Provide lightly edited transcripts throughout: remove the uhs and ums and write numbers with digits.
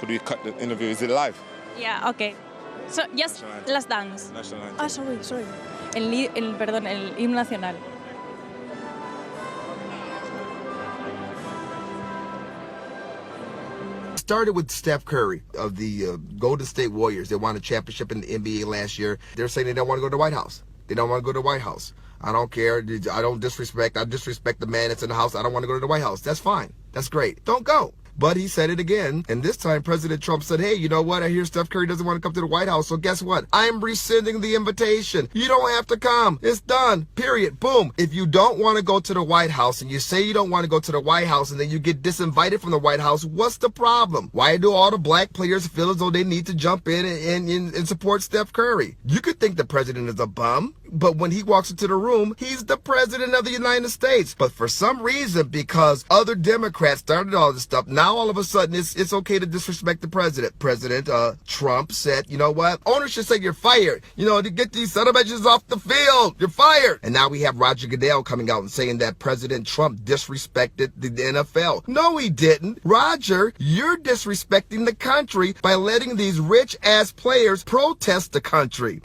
Could we cut the interview? Is it live? Yeah, okay. So, just National anthem. Last Dance. National anthem. Ah, sorry. Perdón, el himno nacional. Started with Steph Curry of the Golden State Warriors. They won a championship in the NBA last year. They're saying they don't want to go to the White House. They don't want to go to the White House. I don't care. I don't disrespect. I disrespect the man that's in the house. I don't want to go to the White House. That's fine. That's great. Don't go. But he said it again, and this time President Trump said, hey, you know what? I hear Steph Curry doesn't want to come to the White House, so guess what? I'm rescinding the invitation. You don't have to come. It's done. Period. Boom. If you don't want to go to the White House, and you say you don't want to go to the White House, and then you get disinvited from the White House, what's the problem? Why do all the black players feel as though they need to jump in and support Steph Curry? You could think the president is a bum, but when he walks into the room, he's the president of the United States. But for some reason, because other Democrats started all this stuff, now all of a sudden it's okay to disrespect the president. President Trump said, you know what? Owners should say you're fired. You know, to get these son of bitches off the field. You're fired. And now we have Roger Goodell coming out and saying that President Trump disrespected the NFL. No, he didn't. Roger, you're disrespecting the country by letting these rich ass players protest the country.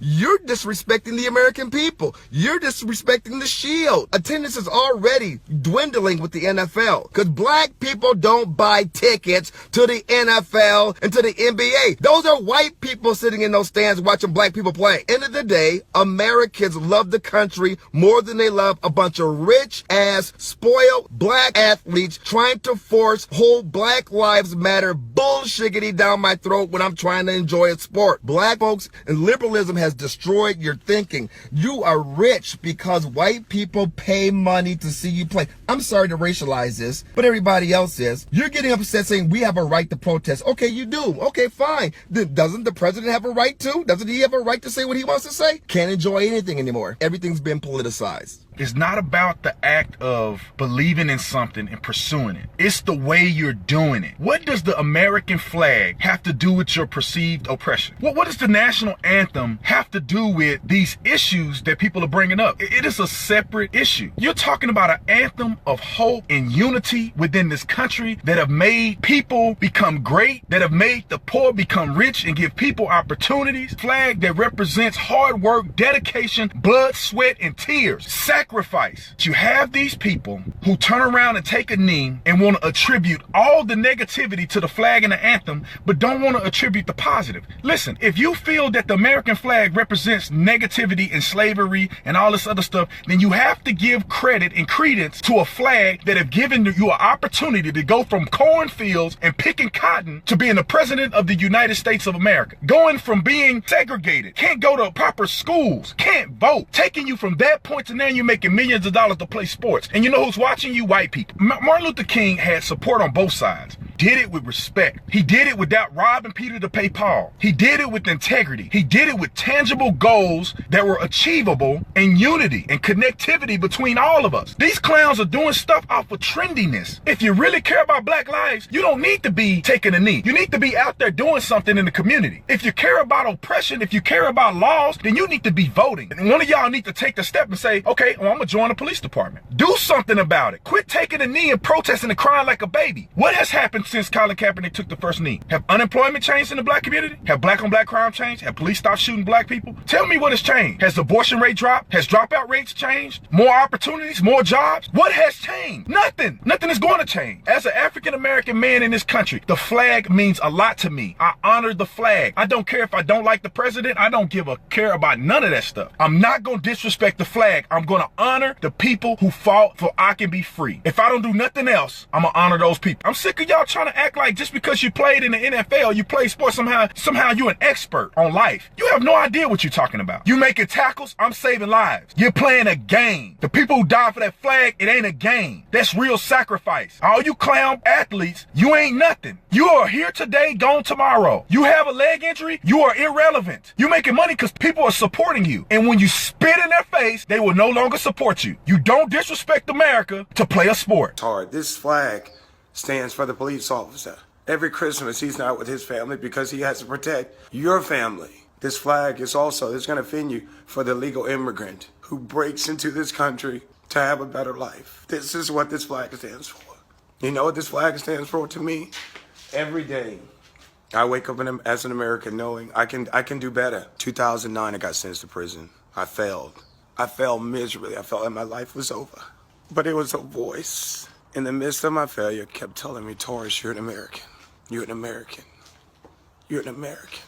You're disrespecting the American people. You're disrespecting the shield. Attendance is already dwindling with the NFL because black people don't buy tickets to the NFL and to the NBA. Those are white people sitting in those stands watching black people play. End of the day, Americans love the country more than they love a bunch of rich ass, spoiled black athletes trying to force whole Black Lives Matter bullshiggity down my throat when I'm trying to enjoy a sport. Black folks and liberalism has destroyed your thinking. You are rich because white people pay money to see you play. I'm sorry to racialize this, but everybody else is. You're getting upset saying we have a right to protest. Okay, you do. Okay, fine. Then doesn't the president have a right to? Doesn't he have a right to say what he wants to say? Can't enjoy anything anymore. Everything's been politicized. It's not about the act of believing in something and pursuing it. It's the way you're doing it. What does the American flag have to do with your perceived oppression? What does the national anthem have to do with these issues that people are bringing up? It is a separate issue. You're talking about an anthem of hope and unity within this country that have made people become great, that have made the poor become rich and give people opportunities. Flag that represents hard work, dedication, blood, sweat, and tears. Sacrifice. You have these people who turn around and take a knee and want to attribute all the negativity to the flag and the anthem, but don't want to attribute the positive. Listen, if you feel that the American flag represents negativity and slavery and all this other stuff, then you have to give credit and credence to a flag that have given you an opportunity to go from cornfields and picking cotton to being the president of the United States of America. Going from being segregated, can't go to proper schools, can't vote, taking you from that point to now you're making millions of dollars to play sports. And you know who's watching you? White people. Martin Luther King had support on both sides. Did it with respect. He did it without robbing Peter to pay Paul. He did it with integrity. He did it with tangible goals that were achievable and unity and connectivity between all of us. These clowns are doing stuff off of trendiness. If you really care about black lives, you don't need to be taking a knee. You need to be out there doing something in the community. If you care about oppression, if you care about laws, then you need to be voting. And one of y'all need to take the step and say, okay, well, I'm gonna join the police department. Do something about it. Quit taking a knee and protesting and crying like a baby. What has happened since Colin Kaepernick took the first knee? Have unemployment changed in the black community? Have black on black crime changed? Have police stopped shooting black people? Tell me what has changed. Has the abortion rate dropped? Has dropout rates changed? More opportunities? More jobs? What has changed? Nothing. Nothing is going to change. As an African American man in this country, the flag means a lot to me. I honor the flag. I don't care if I don't like the president. I don't give a care about none of that stuff. I'm not going to disrespect the flag. I'm going to honor the people who fought so I can be free. If I don't do nothing else, I'm going to honor those people. I'm sick of y'all trying to act like just because you played in the NFL, you play sports, somehow you're an expert on life. You have no idea what you're talking about. You making tackles, I'm saving lives. You're playing a game. The people who die for that flag, it ain't a game. That's real sacrifice. All you clown athletes, you ain't nothing. You are here today, gone tomorrow. You have a leg injury, you are irrelevant. You're making money because people are supporting you. And when you spit in their face, they will no longer support you. You don't disrespect America to play a sport. It's hard. This flag stands for the police officer. Every Christmas, he's not with his family because he has to protect your family. This flag is also, it's going to defend you for the legal immigrant who breaks into this country to have a better life. This is what this flag stands for. You know what this flag stands for to me? Every day, I wake up as an American knowing I can do better. 2009, I got sentenced to prison. I failed. I failed miserably. I felt like my life was over. But it was a voice in the midst of my failure kept telling me, Taurus, you're an American. You're an American. You're an American.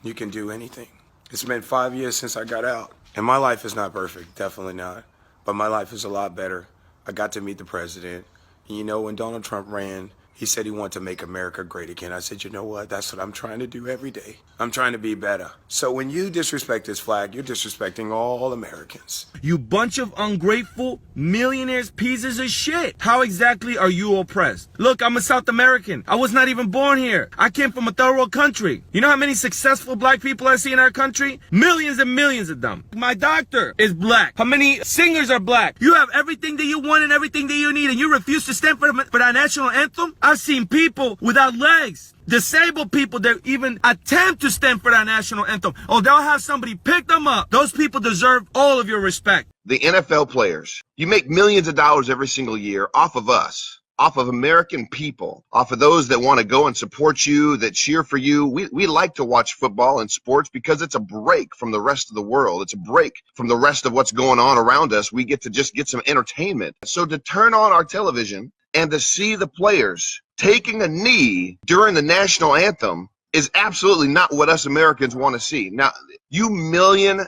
You can do anything. It's been 5 years since I got out. And my life is not perfect, definitely not. But my life is a lot better. I got to meet the president. And you know, when Donald Trump ran, he said he wanted to make America great again. I said, you know what? That's what I'm trying to do every day. I'm trying to be better. So when you disrespect this flag, you're disrespecting all Americans. You bunch of ungrateful millionaires, pieces of shit. How exactly are you oppressed? Look, I'm a South American. I was not even born here. I came from a third world country. You know how many successful black people I see in our country? Millions and millions of them. My doctor is black. How many singers are black? You have everything that you want and everything that you need, and you refuse to stand for that national anthem? I've seen people without legs, disabled people that even attempt to stand for that national anthem. Oh, they'll have somebody pick them up. Those people deserve all of your respect. The NFL players, you make millions of dollars every single year off of us, off of American people, off of those that want to go and support you, that cheer for you. We like to watch football and sports because it's a break from the rest of the world. It's a break from the rest of what's going on around us. We get to just get some entertainment. So to turn on our television and to see the players taking a knee during the national anthem is absolutely not what us Americans want to see. Now, you $1 million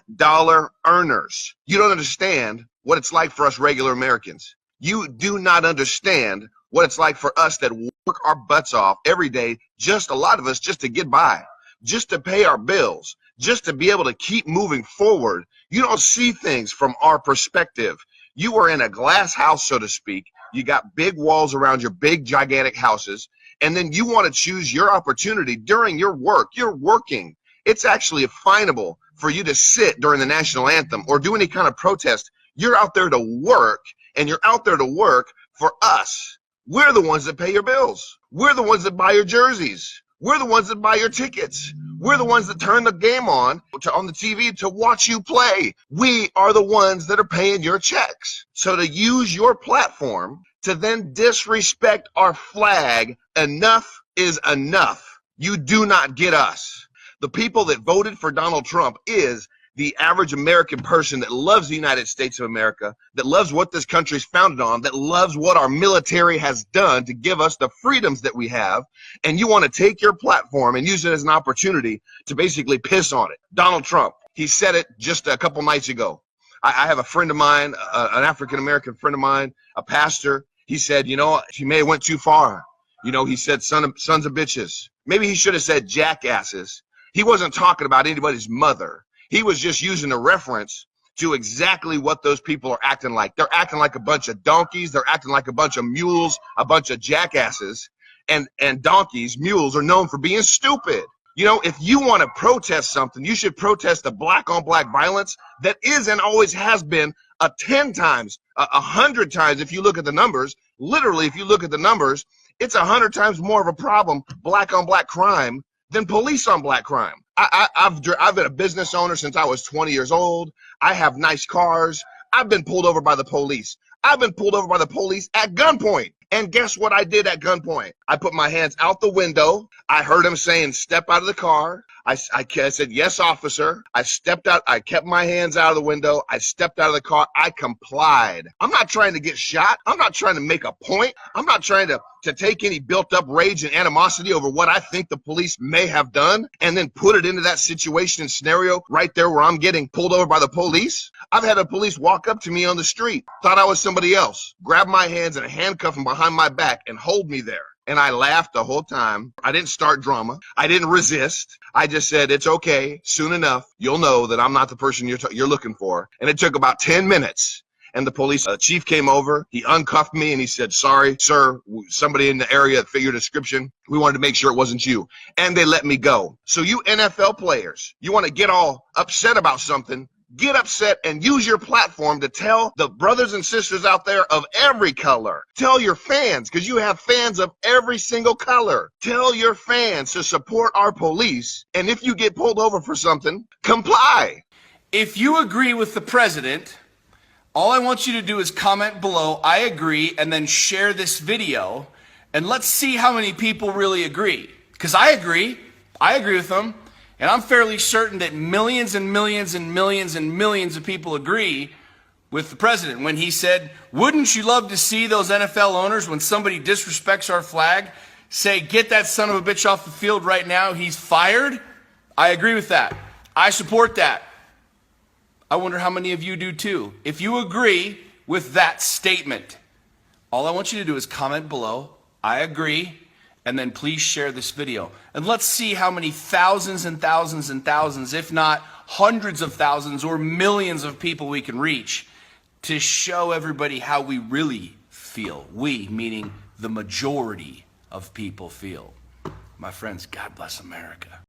earners, you don't understand what it's like for us regular Americans. You do not understand what it's like for us that work our butts off every day, just a lot of us just to get by, just to pay our bills, just to be able to keep moving forward. You don't see things from our perspective. You are in a glass house, so to speak. You got big walls around your big, gigantic houses, and then you want to choose your opportunity during your work. You're working. It's actually finable for you to sit during the national anthem or do any kind of protest. You're out there to work, and you're out there to work for us. We're the ones that pay your bills. We're the ones that buy your jerseys. We're the ones that buy your tickets. We're the ones that turn the game on the TV to watch you play. We are the ones that are paying your checks. So to use your platform to then disrespect our flag, enough is enough. You do not get us. The people that voted for Donald Trump is the average American person that loves the United States of America, that loves what this country is founded on, that loves what our military has done to give us the freedoms that we have, and you want to take your platform and use it as an opportunity to basically piss on it. Donald Trump, he said it just a couple nights ago. I have a friend of mine, an African-American friend of mine, a pastor. He said, you know, he may have went too far. You know, he said sons of bitches. Maybe he should have said jackasses. He wasn't talking about anybody's mother. He was just using a reference to exactly what those people are acting like. They're acting like a bunch of donkeys. They're acting like a bunch of mules, a bunch of jackasses. And donkeys, mules, are known for being stupid. You know, if you want to protest something, you should protest the black-on-black violence that is and always has been 10 times, 100 times if you look at the numbers. Literally, if you look at the numbers, it's 100 times more of a problem, black-on-black crime, than police-on-black crime. I've been a business owner since I was 20 years old. I have nice cars. I've been pulled over by the police. I've been pulled over by the police at gunpoint. And guess what I did at gunpoint? I put my hands out the window. I heard him saying, step out of the car. I said, yes, officer. I stepped out. I kept my hands out of the window. I stepped out of the car. I complied. I'm not trying to get shot. I'm not trying to make a point. I'm not trying to take any built up rage and animosity over what I think the police may have done and then put it into that situation and scenario right there where I'm getting pulled over by the police. I've had a police walk up to me on the street, thought I was somebody else, grab my hands and handcuff them behind my back and hold me there. And I laughed the whole time. I didn't start drama. I didn't resist. I just said, it's okay. Soon enough, you'll know that I'm not the person you're looking for. And it took about 10 minutes. And the police chief came over. He uncuffed me and he said, sorry, sir, somebody in the area that fit your description. We wanted to make sure it wasn't you. And they let me go. So you NFL players, you want to get all upset about something, get upset and use your platform to tell the brothers and sisters out there of every color. Tell your fans, because you have fans of every single color. Tell your fans to support our police. And if you get pulled over for something, comply. If you agree with the president, all I want you to do is comment below, I agree, and then share this video. And let's see how many people really agree. Because I agree with them. And I'm fairly certain that millions and millions and millions and millions of people agree with the president when he said, wouldn't you love to see those NFL owners, when somebody disrespects our flag, say, get that son of a bitch off the field right now, he's fired? I agree with that. I support that. I wonder how many of you do too. If you agree with that statement, all I want you to do is comment below, I agree, and then please share this video. And let's see how many thousands and thousands and thousands, if not hundreds of thousands or millions of people we can reach to show everybody how we really feel. We, meaning the majority of people, feel. My friends, God bless America.